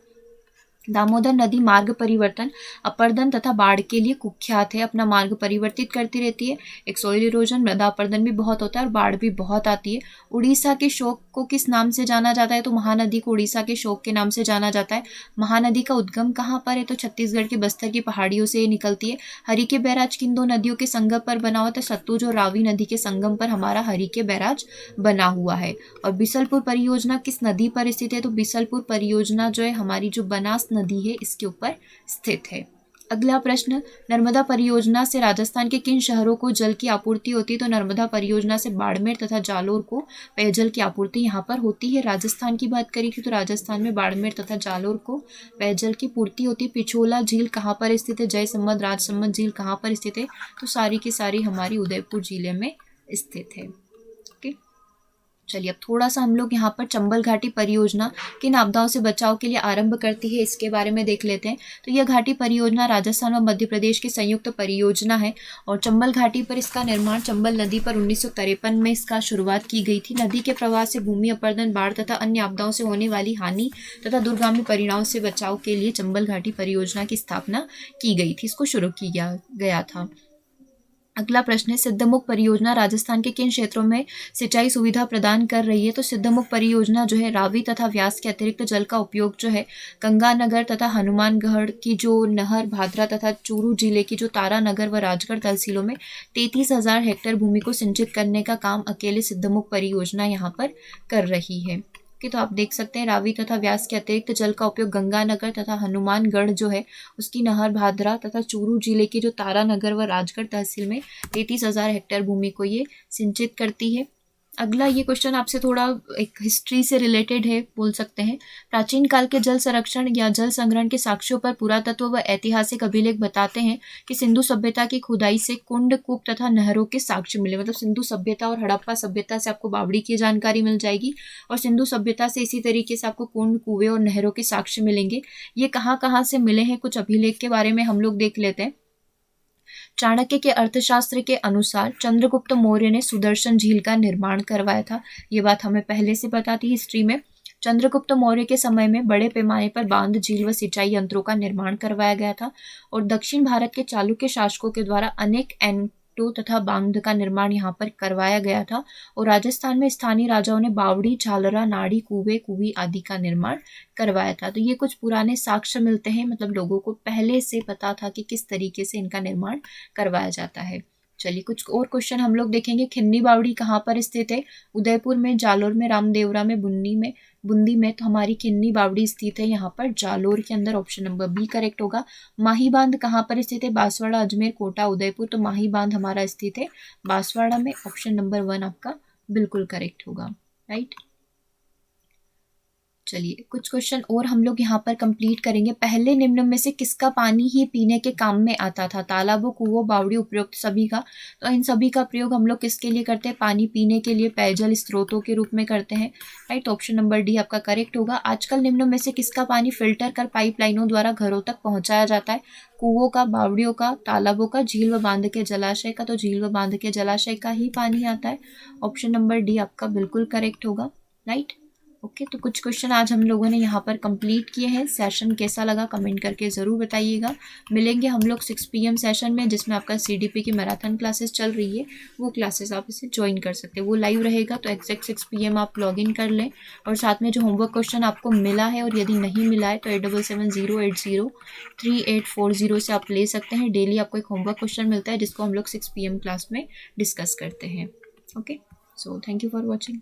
दामोदर नदी मार्ग परिवर्तन, अपर्दन तथा बाढ़ के लिए कुख्यात है। अपना मार्ग परिवर्तित करती रहती है। एक सॉइल इरोजन, मृदा अपर्दन भी बहुत होता है और बाढ़ भी बहुत आती है। उड़ीसा के शोक को किस नाम से जाना जाता है? तो महानदी को उड़ीसा के शोक के नाम से जाना जाता है। महानदी का उद्गम कहाँ पर है? तो छत्तीसगढ़ के बस्तर की पहाड़ियों से निकलती है। हरिके बैराज किन दो नदियों के संगम पर बना हुआ था? सतलुज और रावी नदी के संगम पर हमारा हरिके बैराज बना हुआ है। और बिसलपुर परियोजना किस नदी पर स्थित है? तो बिसलपुर परियोजना जो है हमारी जो बनास नदी है इसके ऊपर स्थित है। अगला प्रश्न, नर्मदा परियोजना से राजस्थान के किन शहरों को जल की आपूर्ति होती है? तो नर्मदा परियोजना से बाड़मेर तथा जालोर को पेयजल की आपूर्ति यहाँ पर होती है। राजस्थान की बात करें तो राजस्थान में बाड़मेर तथा जालोर को पेयजल की पूर्ति होती है। पिछोला झील कहाँ पर स्थित है? जयसम्मत, राजसम्मत झील कहाँ पर स्थित है? तो सारी की सारी हमारी उदयपुर जिले में स्थित है। चलिए अब थोड़ा सा हम लोग यहाँ पर चंबल घाटी परियोजना किन आपदाओं से बचाव के लिए आरंभ करती है इसके बारे में देख लेते हैं। तो यह घाटी परियोजना राजस्थान और मध्य प्रदेश की संयुक्त परियोजना है और चंबल घाटी पर इसका निर्माण चंबल नदी पर 1953 में इसका शुरुआत की गई थी। नदी के प्रवाह से भूमि अपरदन, बाढ़ तथा अन्य आपदाओं से होने वाली हानि तथा दूरगामी परिणामों से बचाव के लिए चंबल घाटी परियोजना की स्थापना की गई थी, इसको शुरू किया गया था। अगला प्रश्न है, सिद्धमुख परियोजना राजस्थान के किन क्षेत्रों में सिंचाई सुविधा प्रदान कर रही है? तो सिद्धमुख परियोजना जो है रावी तथा व्यास के अतिरिक्त जल का उपयोग जो है गंगानगर तथा हनुमानगढ़ की जो नहर, भादरा तथा चूरू जिले की जो तारानगर व राजगढ़ तहसीलों में 33,000 हेक्टेयर भूमि को सिंचित करने का काम अकेले सिद्धमुख परियोजना यहाँ पर कर रही है। तो आप देख सकते हैं रावी तथा व्यास के अतिरिक्त जल का उपयोग गंगानगर तथा हनुमानगढ़ जो है उसकी नहर, भादरा तथा चूरू जिले की जो तारानगर व राजगढ़ तहसील में 33,000 हेक्टेयर भूमि को ये सिंचित करती है। अगला ये क्वेश्चन आपसे थोड़ा एक हिस्ट्री से रिलेटेड है बोल सकते हैं। प्राचीन काल के जल संरक्षण या जल संग्रहण के साक्ष्यों पर पुरातत्व व ऐतिहासिक अभिलेख बताते हैं कि सिंधु सभ्यता की खुदाई से कुंड, कूप तथा नहरों के साक्ष्य मिले। मतलब सिंधु सभ्यता और हड़प्पा सभ्यता से आपको बावड़ी की जानकारी मिल जाएगी और सिंधु सभ्यता से इसी तरीके से आपको कुंड, कुएं और नहरों के साक्ष्य मिलेंगे। ये कहाँ कहाँ से मिले हैं कुछ अभिलेख के बारे में हम लोग देख लेते हैं। चाणक्य के अर्थशास्त्र के अनुसार चंद्रगुप्त मौर्य ने सुदर्शन झील का निर्माण करवाया था। ये बात हमें पहले से पता थी हिस्ट्री में। चंद्रगुप्त मौर्य के समय में बड़े पैमाने पर बांध, झील व सिंचाई यंत्रों का निर्माण करवाया गया था और दक्षिण भारत के चालुक्य शासकों के द्वारा अनेक तथा बांध का निर्माण यहाँ पर करवाया गया था और राजस्थान में स्थानीय राजाओं ने बावड़ी, झालरा, नाड़ी, कुएं, कुवी आदि का निर्माण करवाया था। तो ये कुछ पुराने साक्ष्य मिलते हैं, मतलब लोगों को पहले से पता था कि किस तरीके से इनका निर्माण करवाया जाता है। चलिए कुछ और क्वेश्चन हम लोग देखेंगे। खिन्नी बावड़ी कहाँ पर स्थित है? उदयपुर में, जालोर में, रामदेवरा में, बूंदी में। तो हमारी खिन्नी बावड़ी स्थित है यहाँ पर जालोर के अंदर। ऑप्शन नंबर बी करेक्ट होगा। माही बांध कहाँ पर स्थित है? बांसवाड़ा, अजमेर, कोटा, उदयपुर। तो माही बांध हमारा स्थित है बांसवाड़ा में। ऑप्शन नंबर 1 आपका बिल्कुल करेक्ट होगा, राइट। चलिए कुछ क्वेश्चन और हम लोग यहाँ पर कंप्लीट करेंगे। पहले निम्न में से किसका पानी ही पीने के काम में आता था? तालाबों, कुओं, बावड़ी, उपरोक्त सभी का। तो इन सभी का प्रयोग हम लोग किसके लिए करते हैं? पानी पीने के लिए, पेयजल स्रोतों के रूप में करते हैं, राइट। ऑप्शन नंबर डी आपका करेक्ट होगा। आजकल निम्न में से किसका पानी फिल्टर कर पाइपलाइनों द्वारा घरों तक पहुंचाया जाता है? कुओं का, बावड़ियों का, तालाबों का, झील व बांध के जलाशय का। तो झील व बांध के जलाशय का ही पानी आता है। ऑप्शन नंबर डी आपका बिल्कुल करेक्ट होगा, राइट। ओके, तो कुछ क्वेश्चन आज हम लोगों ने यहाँ पर कंप्लीट किए हैं। सेशन कैसा लगा कमेंट करके ज़रूर बताइएगा। मिलेंगे हम लोग 6 PM सेशन में, जिसमें आपका CDP की मैराथन क्लासेस चल रही है। वो क्लासेस आप इसे ज्वाइन कर सकते हैं, वो लाइव रहेगा, तो एग्जैक्ट 6 PM आप लॉग इन कर लें। और साथ में जो होमवर्क क्वेश्चन आपको मिला है, और यदि नहीं मिला है तो 8770803840 से आप ले सकते हैं। डेली आपको एक होमवर्क क्वेश्चन मिलता है, जिसको हम लोग 6 PM क्लास में डिस्कस करते हैं। Okay, so thank you for watching.